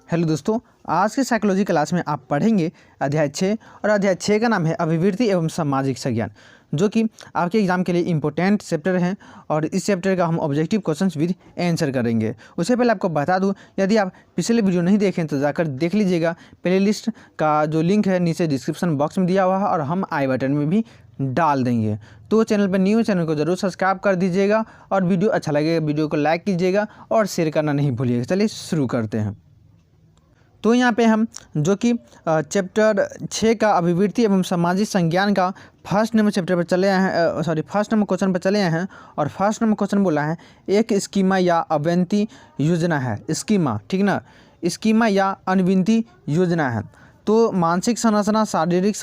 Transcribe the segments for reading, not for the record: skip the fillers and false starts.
Hello दोस्तों, आज के साइकोलॉजी क्लास में आप पढ़ेंगे अध्याय 6 और अध्याय 6 का नाम है अभिवृत्ति एवं सामाजिक संज्ञान, जो कि आपके एग्जाम के लिए इंपॉर्टेंट चैप्टर हैं और इस चैप्टर का हम ऑब्जेक्टिव क्वेश्चंस विद आंसर करेंगे। उससे पहले आपको बता दूं, यदि आप पिछले वीडियो नहीं देखें तो जाकर देख लीजिएगा। प्लेलिस्ट का जो लिंक है नीचे डिस्क्रिप्शन बॉक्स में दिया हुआ है और हम आई बटन में भी डाल देंगे। तो चैनल पर न्यू चैनल को जरूर सब्सक्राइब कर दीजिएगा और वीडियो अच्छा लगेगा वीडियो को लाइक कीजिएगा और शेयर करना नहीं भूलिएगा। चलिए शुरू करते हैं। तो यहाँ पे हम जो कि चैप्टर 6 का अभिवृत्ति एवं सामाजिक संज्ञान का फर्स्ट नंबर चैप्टर पर चले आए हैं, फर्स्ट नंबर क्वेश्चन पर चले आए हैं। और फर्स्ट नंबर क्वेश्चन बोला है एक स्कीमा या अवंती योजना है। स्कीमा, ठीक ना, स्कीमा या अनविनती योजना है। तो मानसिक संरचना, शारीरिक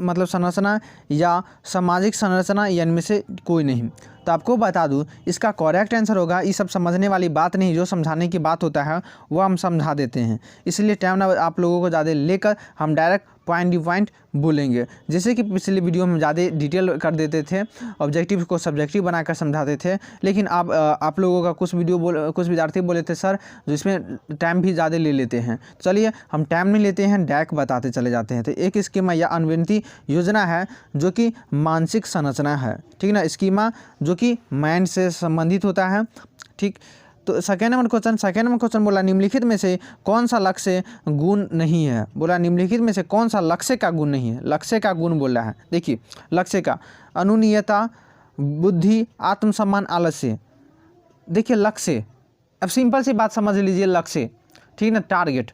मतलब संरचना या सामाजिक संरचना या इनमें से कोई नहीं। तो आपको बता दूं, इसका करेक्ट आंसर होगा, ये सब समझने वाली बात नहीं, जो समझाने की बात होता है वो हम समझा देते हैं। इसलिए टाइम ना आप लोगों को ज़्यादा लेकर हम डायरेक्ट पॉइंट टू पॉइंट बोलेंगे। जैसे कि पिछले वीडियो में ज़्यादा डिटेल कर देते थे, ऑब्जेक्टिव को सब्जेक्टिव बनाकर समझाते थे, लेकिन आप लोगों का कुछ विद्यार्थी बोले थे सर जिसमें टाइम भी ज़्यादा ले लेते हैं। चलिए हम टाइम नहीं लेते हैं, डायरेक्ट बताते चले जाते हैं। तो एक स्कीमा या अनविनती योजना है जो कि मानसिक संरचना है, ठीक ना। स्कीमा जो कि माइंड से संबंधित होता है, ठीक। तो सेकेंड नंबर क्वेश्चन बोला निम्नलिखित में से कौन सा लक्ष्य गुण नहीं है। बोला निम्नलिखित में से कौन सा लक्ष्य का गुण नहीं है। लक्ष्य का गुण बोला है, देखिए लक्ष्य का अनुनियता, बुद्धि, आत्मसम्मान, आलस्य। देखिए लक्ष्य, अब सिंपल सी बात समझ लीजिए, लक्ष्य, ठीक ना। टारगेट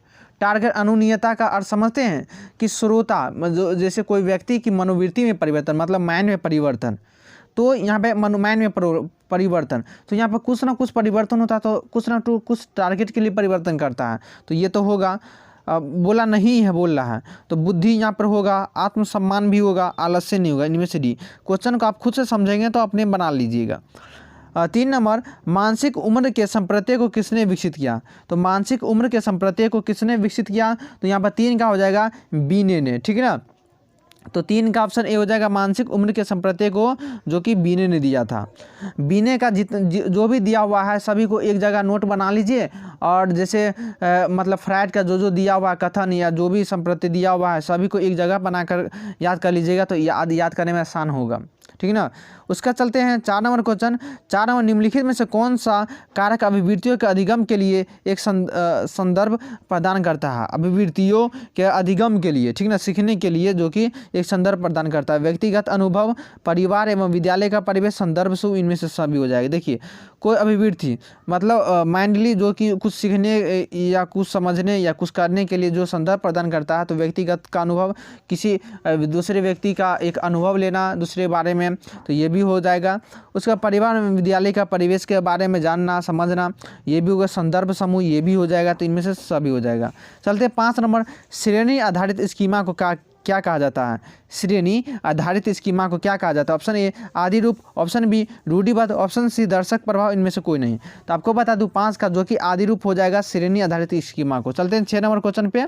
अनुनियता का अर्थ समझते हैं कि श्रोता, जैसे कोई व्यक्ति की मनोवृत्ति में परिवर्तन, मतलब माइंड में परिवर्तन। तो यहाँ पे माइंड में परिवर्तन, तो यहाँ पर कुछ ना कुछ परिवर्तन होता है, तो कुछ ना कुछ टारगेट के लिए परिवर्तन करता है। तो ये तो होगा, बोला नहीं है बोल रहा है, तो बुद्धि यहाँ पर होगा, आत्मसम्मान भी होगा, आलस्य नहीं होगा। इनमें से डी। क्वेश्चन को आप खुद से समझेंगे तो अपने बना लीजिएगा। 3 नंबर मानसिक उम्र के संप्रत्यय को किसने विकसित किया। तो मानसिक उम्र के संप्रत्यय को किसने विकसित किया, तो यहाँ पर 3 का हो जाएगा बीने ने, ठीक है ना। तो 3 का ऑप्शन ए हो जाएगा, मानसिक उम्र के संप्रत्यय को जो कि बीने ने दिया था। बीने का जो भी दिया हुआ है सभी को एक जगह नोट बना लीजिए, और जैसे मतलब फ्राइड का जो दिया हुआ कथन या जो भी संप्रत्यय दिया हुआ है सभी को एक जगह बनाकर याद कर लीजिएगा, तो याद करने में आसान होगा, ठीक है ना। उसका चलते हैं 4 नंबर क्वेश्चन। 4 नंबर निम्नलिखित में से कौन सा कारक अभिवृत्तियों के अधिगम के लिए एक संदर्भ प्रदान करता है। अभिवृत्तियों के अधिगम के लिए, ठीक ना, सीखने के लिए जो कि एक संदर्भ प्रदान करता है। व्यक्तिगत अनुभव, परिवार एवं विद्यालय का परिवेश, संदर्भ सु, इनमें से सभी हो जाएगा। देखिए कोई अभिवृत्ति मतलब माइंडली जो कि कुछ सीखने या कुछ समझने या कुछ करने के लिए जो संदर्भ प्रदान करता है, तो व्यक्तिगत का अनुभव, किसी दूसरे व्यक्ति का एक अनुभव लेना दूसरे बारे में, तो ये भी हो जाएगा। उसका परिवार में विद्यालय का परिवेश के बारे में जानना समझना, ये भी होगा। संदर्भ समूह, ये भी हो जाएगा। तो इनमें से सभी हो जाएगा। चलते 5 नंबर श्रेणी आधारित स्कीमा को क्या कहा जाता है। श्रेणी आधारित स्कीमा को क्या कहा जाता है। ऑप्शन ए आदि रूप, ऑप्शन बी रूढ़िबद्ध, ऑप्शन सी दर्शक प्रभाव, इनमें से कोई नहीं। तो आपको बता दूं 5 का जो कि आदि रूप हो जाएगा श्रेणी आधारित स्कीमा को। चलते हैं 6 नंबर क्वेश्चन पे,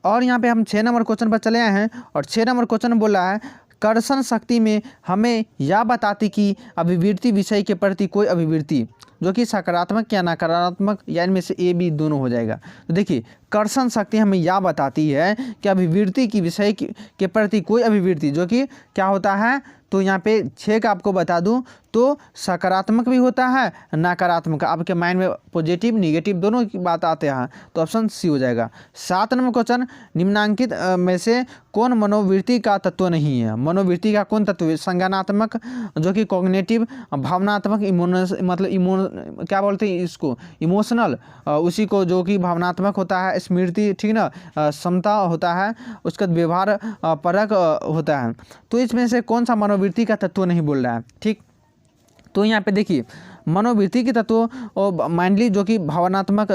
और यहाँ पे हम 6 नंबर क्वेश्चन पर चले आए हैं। और 6 नंबर क्वेश्चन बोल रहा है कर्षण शक्ति में हमें यह बताती कि अभिवृत्ति विषय के प्रति कोई अभिवृत्ति जो कि सकारात्मक या नकारात्मक या इनमें से ए बी दोनों हो जाएगा। तो देखिए कर्षण शक्ति हमें यह बताती है कि अभिवृत्ति की विषय के प्रति कोई अभिवृत्ति जो कि क्या होता है। तो यहाँ पे 6 का आपको बता दूं तो सकारात्मक भी होता है, नकारात्मक, आपके माइंड में पॉजिटिव निगेटिव दोनों की बात आते हैं, तो ऑप्शन सी हो जाएगा। 7 नंबर क्वेश्चन निम्नांकित में से कौन मनोवृत्ति का तत्व नहीं है। मनोवृत्ति का कौन तत्व है। संज्ञानात्मक जो कि कॉग्निटिव, भावनात्मक, क्या बोलते हैं इसको, इमोशनल, उसी को जो कि भावनात्मक होता है, स्मृति, ठीक ना, क्षमता होता है, उसका व्यवहार परक होता है। तो इसमें से कौन सा मनोवृत्ति का तत्व नहीं बोल रहा है, ठीक। तो यहाँ पे देखिए मनोवृत्ति के तत्व और माइंडली जो कि भावनात्मक,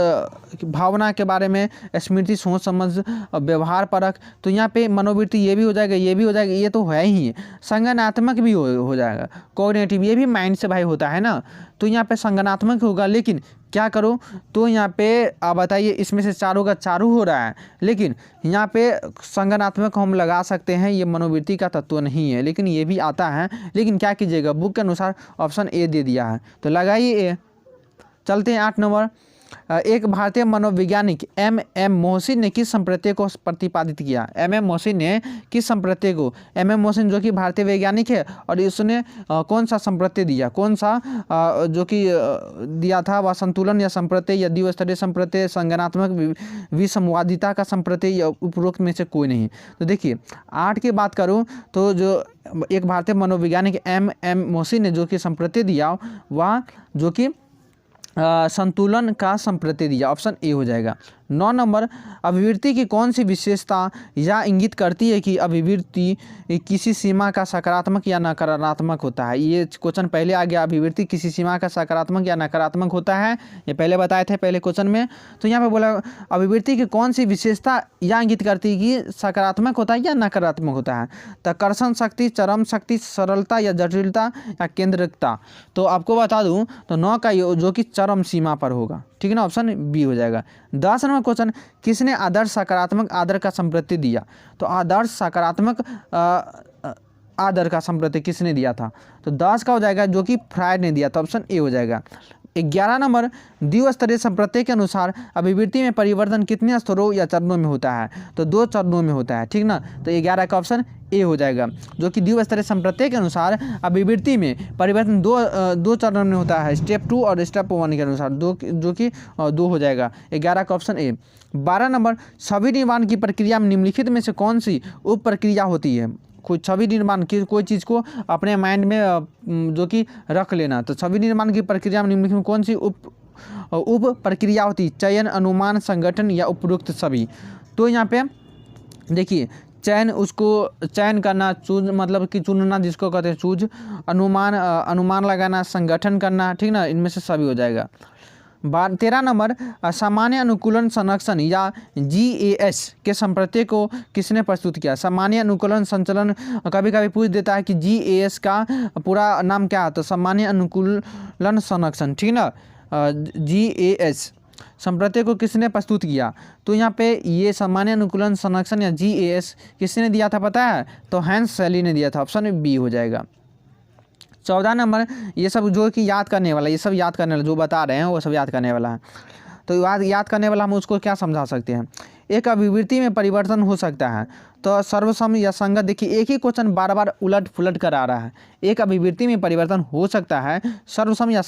भावना के बारे में, स्मृति, सोच समझ, व्यवहार परक, तो यहाँ पे मनोवृत्ति ये भी हो जाएगा, ये भी हो जाएगा, ये तो है ही। संज्ञानात्मक भी हो जाएगा, कॉग्निटिव, ये भी माइंड से भाई होता है ना, तो यहाँ पे संज्ञानात्मक होगा। लेकिन क्या करो, तो यहाँ पे आप बताइए इसमें से चारों का चारू हो रहा है, लेकिन यहाँ पे संज्ञानात्मक हम लगा सकते हैं, ये मनोवृत्ति का तत्व नहीं है, लेकिन ये भी आता है। लेकिन क्या कीजिएगा, बुक के अनुसार ऑप्शन ए दे दिया है, तो लगाइए ए। चलते हैं 8 नंबर। एक भारतीय मनोवैज्ञानिक एम मोहसिन ने किस संप्रत्यय को प्रतिपादित किया? एम मोहसिन ने किस संप्रत्यय को? एम मोहसिन जो कि भारतीय वैज्ञानिक है और उसने कौन सा संप्रत्यय दिया? कौन सा जो कि दिया था वह संतुलन या संप्रत्यय या द्विस्तरीय संप्रत्यय, संज्ञानात्मक विसंवादिता का संप्रत्यय या उपरोक्त में से कोई नहीं? तो देखिए 8 की बात करूं तो जो एक भारतीय मनोवैज्ञानिक एम मोहसिन ने जो कि संप्रत्यय दिया वह जो कि संतुलन का संप्रत्यय दिया, ऑप्शन ए हो जाएगा। 9 नंबर, अभिवृत्ति की कौन सी विशेषता या इंगित करती है कि अभिवृत्ति किसी सीमा का सकारात्मक या नकारात्मक होता है? ये क्वेश्चन पहले आ गया, अभिवृत्ति किसी सीमा का सकारात्मक या नकारात्मक होता है, ये पहले बताए थे पहले क्वेश्चन में। तो यहाँ पे बोला अभिवृत्ति की कौन सी विशेषता या इंगित करती है कि सकारात्मक होता है या नकारात्मक होता है? तो कर्षण शक्ति, चरम शक्ति, सरलता या जटिलता या केंद्रिकता? तो आपको बता दूं तो 9 का जो कि चरम सीमा पर होगा, ठीक है ना, ऑप्शन बी हो जाएगा। 10 नंबर क्वेश्चन, किसने आदर्श सकारात्मक आदर का संप्रत्यय दिया? तो आदर्श सकारात्मक आदर का संप्रत्यय किसने दिया था? तो 10 का हो जाएगा जो कि फ्रायड ने दिया था, ऑप्शन ए हो जाएगा। 11 नंबर, द्विस्तरीय संप्रत्यय के अनुसार अभिवृत्ति में परिवर्तन कितने स्तरों या चरणों में होता है? तो 2 चरणों में होता है, ठीक ना। तो 11 का ऑप्शन ए हो जाएगा, जो कि द्विस्तरीय संप्रत्यय के अनुसार अभिवृत्ति में परिवर्तन दो चरणों में होता है, स्टेप 2 और स्टेप 1 के अनुसार, जो कि 2 हो जाएगा। 11 का ऑप्शन ए। 12 नंबर, छवि निर्माण की प्रक्रिया में निम्नलिखित में से कौन सी उप प्रक्रिया होती है? कोई छवि निर्माण की कोई चीज़ को अपने माइंड में जो कि रख लेना, तो छवि निर्माण की प्रक्रिया में निम्नलिखित में कौन सी उप प्रक्रिया होती? चयन, अनुमान, संगठन या उपरोक्त सभी? तो यहाँ पे देखिए चयन, उसको चयन करना, चूज मतलब कि चुनना जिसको कहते हैं चूज, अनुमान लगाना, संगठन करना, ठीक ना, इनमें से सभी हो जाएगा। 13 नंबर, सामान्य अनुकूलन संरक्षण या GAS के संप्रत्यय को किसने प्रस्तुत किया? सामान्य अनुकूलन संचलन कभी कभी पूछ देता है कि GAS का पूरा नाम क्या है, तो सामान्य अनुकूलन संरक्षण, ठीक ना, GAS संप्रत्यय को किसने प्रस्तुत किया? तो यहाँ पे ये सामान्य अनुकूलन संरक्षण या GAS किसने दिया था पता है? तो हैंस सेली ने दिया था, ऑप्शन बी हो जाएगा। 14 नंबर, ये सब जो कि याद करने वाला, ये सब याद करने वाला जो बता रहे हैं वो सब याद करने वाला है। तो याद करने वाला हम उसको क्या समझा सकते हैं? एक अभिवृत्ति में परिवर्तन हो सकता है, तो सर्वसम या संगत, देखिए एक ही क्वेश्चन बार बार उलट पुलट कर आ रहा है। एक अभिवृत्ति में परिवर्तन हो सकता है, सर्वसम या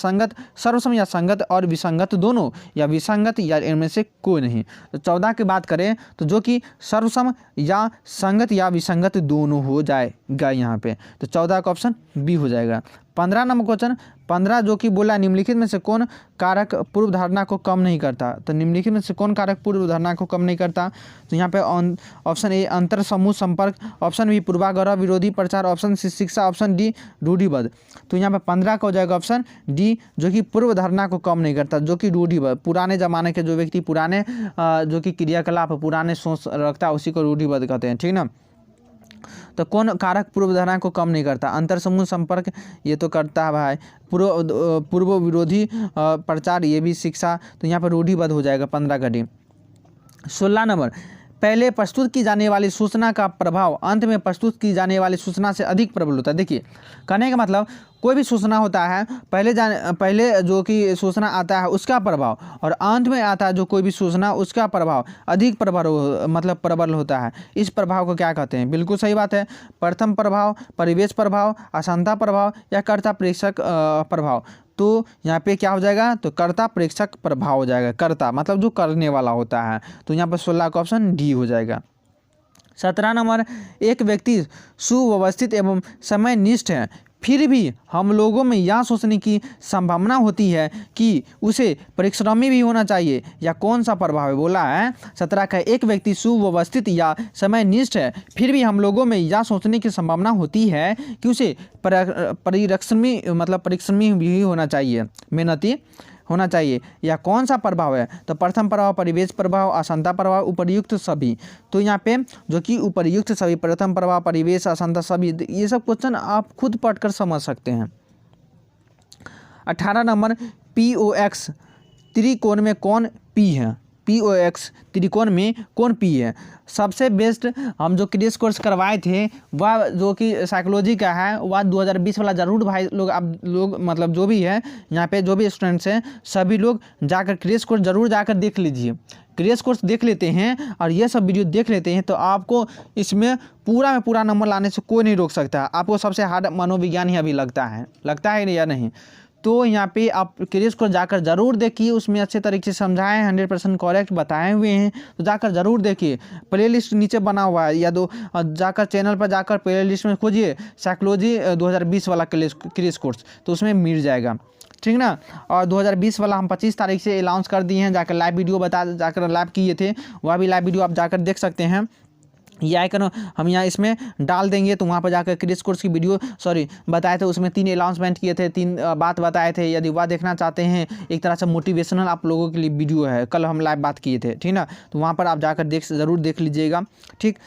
संगत और विसंगत दोनों, या विसंगत या इनमें से कोई नहीं। तो 14 की बात करें तो जो कि सर्वसम या संगत या विसंगत दोनों हो जाएगा यहाँ पे, तो 14 का ऑप्शन बी हो जाएगा। 15 नंबर क्वेश्चन, 15 जो कि बोला निम्नलिखित में से कौन कारक पूर्व धारणा को कम नहीं करता? तो निम्नलिखित में से कौन कारक पूर्व धारणा को कम नहीं करता? तो यहाँ पे ऑप्शन ए अंतर समूह संपर्क, ऑप्शन बी पूर्वाग्रह विरोधी प्रचार, ऑप्शन सी शिक्षा, ऑप्शन डी रूढ़िबद्ध। तो यहाँ पे 15 का हो जाएगा ऑप्शन डी, जो कि पूर्व धारणा को कम नहीं करता, जो कि रूढ़िबद्ध, पुराने जमाने के जो व्यक्ति पुराने जो कि क्रियाकलाप पुराने सोच रखता है उसी को रूढ़िबद्ध कहते हैं, ठीक ना। तो कौन कारक पूर्व धारणा को कम नहीं करता? अंतर समूह संपर्क ये तो करता है भाई, पूर्व विरोधी प्रचार ये भी शिक्षा, तो यहाँ पर रूढ़िबद्ध हो जाएगा 15 का डी। 16 नंबर, पहले प्रस्तुत की जाने वाली सूचना का प्रभाव अंत में प्रस्तुत की जाने वाली सूचना से अधिक प्रबल होता है। देखिए कहने का मतलब कोई भी सूचना होता है, पहले जो कि सूचना आता है उसका प्रभाव, और अंत में आता है जो कोई भी सूचना उसका प्रभाव अधिक प्रबल होता है। इस प्रभाव को क्या कहते हैं? बिल्कुल सही बात है, प्रथम प्रभाव, परिवेश प्रभाव, आसानता प्रभाव या कर्ता प्रेक्षक प्रभाव। तो यहाँ पे क्या हो जाएगा? तो कर्ता प्रेक्षक प्रभाव हो जाएगा, कर्ता मतलब जो करने वाला होता है। तो यहाँ पर 16 का ऑप्शन डी हो जाएगा। 17 नंबर, एक व्यक्ति सुव्यवस्थित एवं समयनिष्ठ है, फिर भी हम लोगों में यह सोचने की संभावना होती है कि उसे परिश्रमी भी होना चाहिए, या कौन सा प्रभाव है? बोला है 17 का, एक व्यक्ति सुव्यवस्थित या समयनिष्ठ है, फिर भी हम लोगों में यह सोचने की संभावना होती है कि उसे परिश्रमी भी होना चाहिए, मेहनती होना चाहिए, या कौन सा प्रभाव है? तो प्रथम प्रभाव, परिवेश प्रभाव, आसानता प्रभाव, उपर्युक्त सभी। तो यहाँ पे जो कि उपर्युक्त सभी, प्रथम प्रभाव, परिवेश, आसानता सभी, ये सब क्वेश्चन आप खुद पढ़कर समझ सकते हैं। 18 नंबर, POX त्रिकोण में कौन P है? POX त्रिकोण में कौन P है। सबसे बेस्ट हम जो क्रेश कोर्स करवाए थे वह जो कि साइकोलॉजी का है वह 2020 वाला ज़रूर भाई लोग आप लोग मतलब जो भी है यहाँ पे जो भी स्टूडेंट्स हैं सभी लोग जाकर क्रेश कोर्स ज़रूर जाकर देख लीजिए। क्रेश कोर्स देख लेते हैं और ये सब वीडियो देख लेते हैं तो आपको इसमें पूरा में पूरा नंबर लाने से कोई नहीं रोक सकता। आपको सबसे हार्ड मनोविज्ञान ही अभी लगता है या नहीं। तो यहाँ पे आप क्रेश कोर्स जाकर ज़रूर देखिए, उसमें अच्छे तरीके से समझाएं, 100% करेक्ट बताए हुए हैं, तो जाकर ज़रूर देखिए। प्लेलिस्ट नीचे बना हुआ है या दो जाकर चैनल पर जाकर प्लेलिस्ट में खोजिए साइकोलॉजी 2020 वाला क्रेश कोर्स, तो उसमें मिल जाएगा, ठीक ना। और 2020 वाला हम 25 तारीख से अनाउंस कर दिए हैं, जाकर लाइव वीडियो जाकर लाइव किए थे, वह भी लाइव वीडियो आप जाकर देख सकते हैं। ये आइकन हम यहाँ इसमें डाल देंगे तो वहाँ पर जाकर क्रेश कोर्स की वीडियो बताए थे, उसमें 3 अनाउंसमेंट किए थे, 3 बात बताए थे। यदि वह देखना चाहते हैं एक तरह से मोटिवेशनल आप लोगों के लिए वीडियो है, कल हम लाइव बात किए थे, ठीक ना। तो वहाँ पर आप जाकर ज़रूर देख लीजिएगा, ठीक।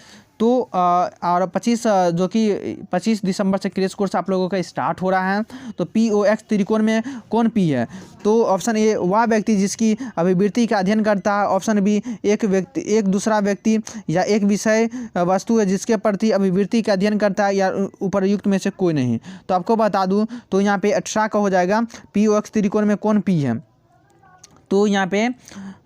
तो और 25 दिसंबर से क्रेश कोर्स आप लोगों का स्टार्ट हो रहा है। तो POX त्रिकोण में कौन P है। तो ऑप्शन ए वह व्यक्ति जिसकी अभिवृत्ति का अध्ययन करता है। ऑप्शन बी एक दूसरा व्यक्ति या एक विषय वस्तु है जिसके प्रति अभिवृत्ति का अध्ययन करता है, या उपरयुक्त में से कोई नहीं। तो आपको बता दूं तो यहाँ पे 18 का हो जाएगा POX त्रिकोण में कौन P है। तो यहाँ पे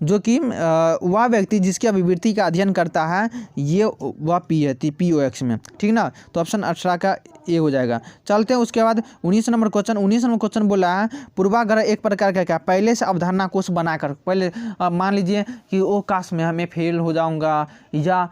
जो कि वह व्यक्ति जिसकी अभिवृत्ति का अध्ययन करता है ये वह P है POX में, ठीक ना। तो ऑप्शन 18 का ये हो जाएगा। चलते हैं उसके बाद 19 नंबर क्वेश्चन बोला है पूर्वाग्रह एक प्रकार का क्या, पहले से अवधारणा कोष बनाकर। पहले मान लीजिए कि ओ काश में मैं फेल हो जाऊंगा या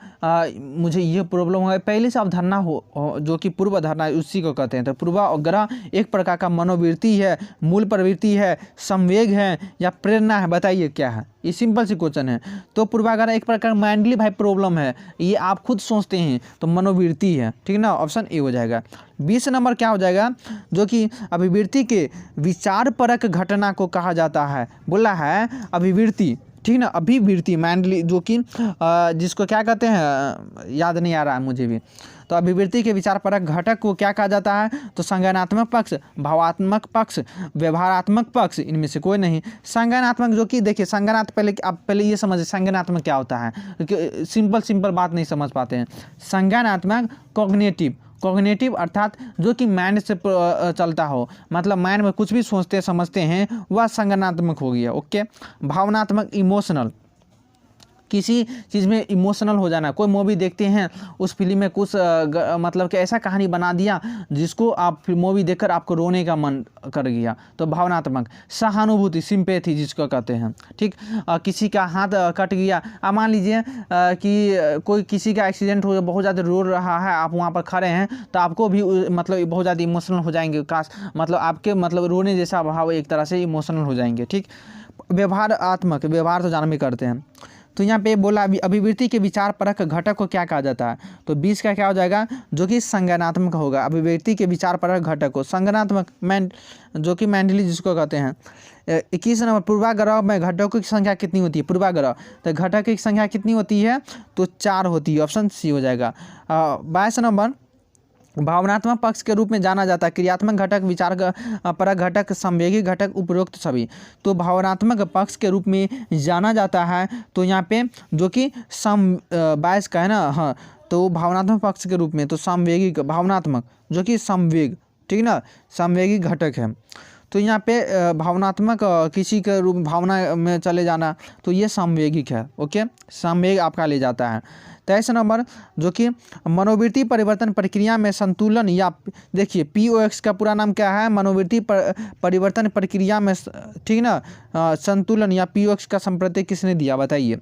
मुझे ये प्रॉब्लम है, पहले से अवधारणा हो जो कि पूर्वाधारणा उसी को कहते हैं। तो पूर्वाग्रह एक प्रकार का मनोवृत्ति है, मूल प्रवृत्ति है, संवेग है या प्रेरणा है, बताइए क्या है। ये सिंपल सी क्वेश्चन है। तो पूर्वाग्रह एक प्रकार माइंडली भाई प्रॉब्लम है, ये आप खुद सोचते हैं तो मनोवृत्ति है, ठीक ना। ऑप्शन ए हो जाएगा। 20 नंबर क्या हो जाएगा, जो कि अभिवृत्ति के विचारपरक घटना को कहा जाता है। बोला है अभिवृत्ति, ठीक ना, अभिवृत्ति माइंडली जो कि जिसको क्या कहते हैं याद नहीं आ रहा है मुझे भी। तो अभिवृत्ति के विचारपरक घटक को क्या कहा जाता है। तो संज्ञानात्मक पक्ष, भावात्मक पक्ष, व्यवहारात्मक पक्ष, इनमें से कोई नहीं। संज्ञानात्मक जो कि देखिए संज्ञानात्मक पहले ये समझिए संज्ञानात्मक क्या होता है, क्योंकि सिंपल बात नहीं समझ पाते हैं। संज्ञानात्मक कॉग्निटिव अर्थात जो कि माइंड से चलता हो, मतलब माइंड में कुछ भी सोचते समझते हैं वह संज्ञानात्मक हो गया, ओके। भावनात्मक इमोशनल, किसी चीज़ में इमोशनल हो जाना। कोई मूवी देखते हैं उस फिल्म में कुछ मतलब कि ऐसा कहानी बना दिया जिसको आप फिर मूवी देखकर आपको रोने का मन कर गया, तो भावनात्मक। सहानुभूति सिंपैथी जिसको कहते हैं, ठीक। किसी का हाथ कट गया, अब मान लीजिए कि कोई किसी का एक्सीडेंट हो गया, बहुत ज़्यादा रो रहा है, आप वहाँ पर खड़े हैं तो आपको भी मतलब बहुत ज़्यादा इमोशनल हो जाएंगे, काश मतलब आपके मतलब रोने जैसा भाव एक तरह से इमोशनल हो जाएंगे, ठीक। व्यवहारात्मक, व्यवहार तो जान भी करते हैं। तो यहाँ पे बोला अभिवृत्ति के विचारपरक घटक को क्या कहा जाता है। तो 20 का क्या हो जाएगा, जो कि संज्ञानात्मक होगा। अभिवृत्ति के विचारपरक घटक को संज्ञानात्मक जो कि मेंटली जिसको कहते हैं। 21 नंबर पूर्वाग्रह में घटकों की संख्या कितनी होती है। पूर्वाग्रह तो घटक की संख्या कितनी होती है, तो 4 होती है, ऑप्शन सी हो जाएगा। 22 नंबर भावनात्मक पक्ष के रूप में जाना जाता है। क्रियात्मक घटक, विचार परक घटक, संवेगी घटक, उपरोक्त सभी। तो भावनात्मक पक्ष के रूप में जाना जाता है। तो यहाँ पे जो कि 22 का है ना, हाँ, तो भावनात्मक पक्ष के रूप में तो संवेगी भावनात्मक जो कि संवेग, ठीक ना, संवेगी घटक है। तो यहाँ पे भावनात्मक किसी के रूप भावना में चले जाना, तो ये संवेगिक है, ओके, संवेग आपका ले जाता है। 23 नंबर जो कि मनोवृत्ति परिवर्तन प्रक्रिया में संतुलन, या देखिए POX का पूरा नाम क्या है, मनोवृत्ति परिवर्तन प्रक्रिया में, ठीक ना, संतुलन या POX का संप्रतीक किसने दिया, बताइए।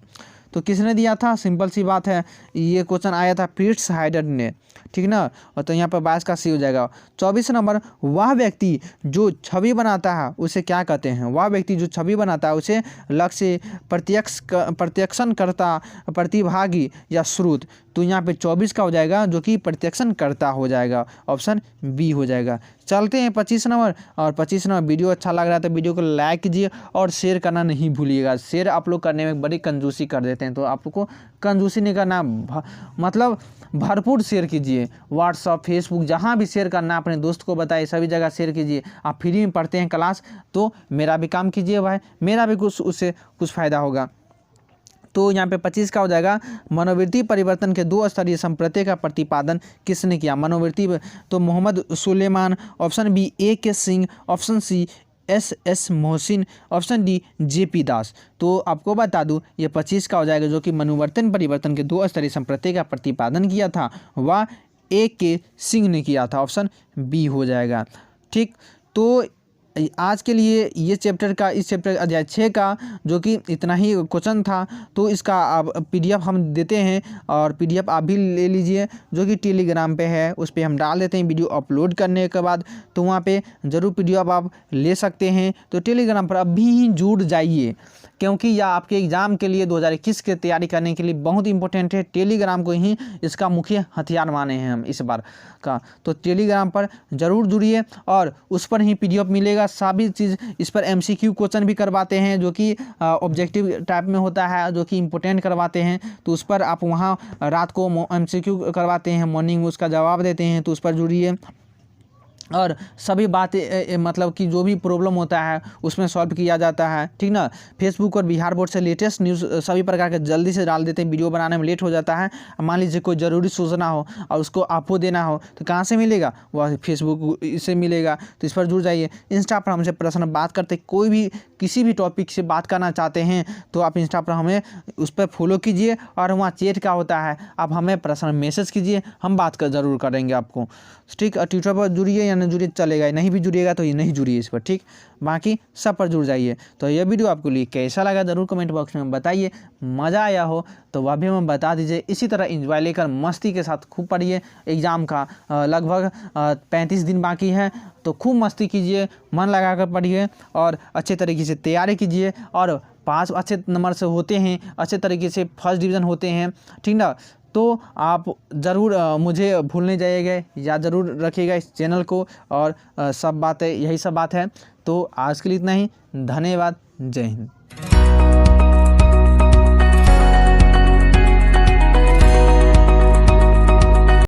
तो किसने दिया था, सिंपल सी बात है, ये क्वेश्चन आया था फ्रिट्ज हाइडेगर ने, ठीक ना। और तो यहाँ पर 22 का सी हो जाएगा। 24 नंबर वह व्यक्ति जो छवि बनाता है उसे क्या कहते हैं। वह व्यक्ति जो छवि बनाता है उसे लक्ष्य, प्रत्यक्षण करता, प्रतिभागी या श्रोत। तो यहाँ पे 24 का हो जाएगा जो कि प्रत्यक्षण करता हो जाएगा, ऑप्शन बी हो जाएगा। चलते हैं 25 नंबर। और 25 नंबर वीडियो अच्छा लग रहा है तो वीडियो को लाइक कीजिए और शेयर करना नहीं भूलिएगा। शेयर आप लोग करने में बड़ी कंजूसी कर देते हैं, तो आप लोग को कंजूसी नहीं करना, मतलब भरपूर शेयर कीजिए। व्हाट्सअप, फेसबुक, जहाँ भी शेयर करना अपने दोस्त को बताइए, सभी जगह शेयर कीजिए। आप फ्री में पढ़ते हैं क्लास, तो मेरा भी काम कीजिए भाई, मेरा भी कुछ उससे कुछ फ़ायदा होगा। तो यहाँ पे 25 का हो जाएगा मनोवृत्ति परिवर्तन के 2 स्तरीय संप्रत्यय का प्रतिपादन किसने किया। मनोवृत्ति तो Mohammed Suleman, option B A K Singh, option C S Mohsin, option D JP Das. तो आपको बता दूं ये 25 का हो जाएगा, जो कि मनोवर्तन परिवर्तन के 2 स्तरीय संप्रत्यय का प्रतिपादन किया था वह ए के सिंह ने किया था, ऑप्शन बी हो जाएगा। ठीक, तो आज के लिए ये चैप्टर का, इस चैप्टर अध्याय 6 का जो कि इतना ही क्वेश्चन था, तो इसका अब PDF हम देते हैं और PDF आप भी ले लीजिए, जो कि टेलीग्राम पे है, उस पर हम डाल देते हैं वीडियो अपलोड करने के बाद। तो वहाँ पे ज़रूर PDF आप ले सकते हैं। तो टेलीग्राम पर अभी ही जुड़ जाइए, क्योंकि यह आपके एग्ज़ाम के लिए 2021 की तैयारी करने के लिए बहुत इंपॉर्टेंट है। टेलीग्राम को ही इसका मुख्य हथियार माने हैं हम इस बार का। तो टेलीग्राम पर ज़रूर जुड़िए और उस पर ही PDF मिलेगा सभी चीज़। इस पर MCQ क्वेश्चन भी करवाते हैं, जो कि ऑब्जेक्टिव टाइप में होता है, जो कि इंपॉर्टेंट करवाते हैं। तो उस पर आप वहाँ रात को MCQ करवाते हैं, मॉर्निंग में उसका जवाब देते हैं। तो उस पर जुड़िए और सभी बातें मतलब कि जो भी प्रॉब्लम होता है उसमें सॉल्व किया जाता है। ठीक ना। फेसबुक और बिहार बोर्ड से लेटेस्ट न्यूज़ सभी प्रकार के जल्दी से डाल देते हैं। वीडियो बनाने में लेट हो जाता है, मान लीजिए कोई ज़रूरी सूचना हो और उसको आपको देना हो, तो कहाँ से मिलेगा, वह फेसबुक से मिलेगा। तो इस पर जुड़ जाइए। इंस्टा पर हमसे पर्सनल बात करते, कोई भी किसी भी टॉपिक से बात करना चाहते हैं तो आप इंस्टा पर हमें उस पर फॉलो कीजिए और वहाँ चैट का होता है, आप हमें पर्सनल मैसेज कीजिए, हम बात कर ज़रूर करेंगे आपको। ठीक, और ट्विटर पर जुड़िए या नहीं जुड़िए चलेगा, नहीं भी जुड़िएगा तो ये नहीं जुड़िए इस पर। ठीक, बाकी सब पर जुड़ जाइए। तो ये वीडियो आपको लिए कैसा लगा ज़रूर कमेंट बॉक्स में बताइए। मज़ा आया हो तो वह भी हमें बता दीजिए। इसी तरह एंजॉय लेकर मस्ती के साथ खूब पढ़िए। एग्ज़ाम का लगभग 35 दिन बाकी है, तो खूब मस्ती कीजिए, मन लगा कर पढ़िए और अच्छे तरीके से तैयारी कीजिए। और पास अच्छे नंबर से होते हैं, अच्छे तरीके से फर्स्ट डिवीज़न होते हैं। ठीक ना। तो आप ज़रूर मुझे भूलने जाइएगा, याद ज़रूर रखिएगा इस चैनल को। और सब बातें यही सब बात है। तो आज के लिए इतना ही। धन्यवाद। जय हिंद।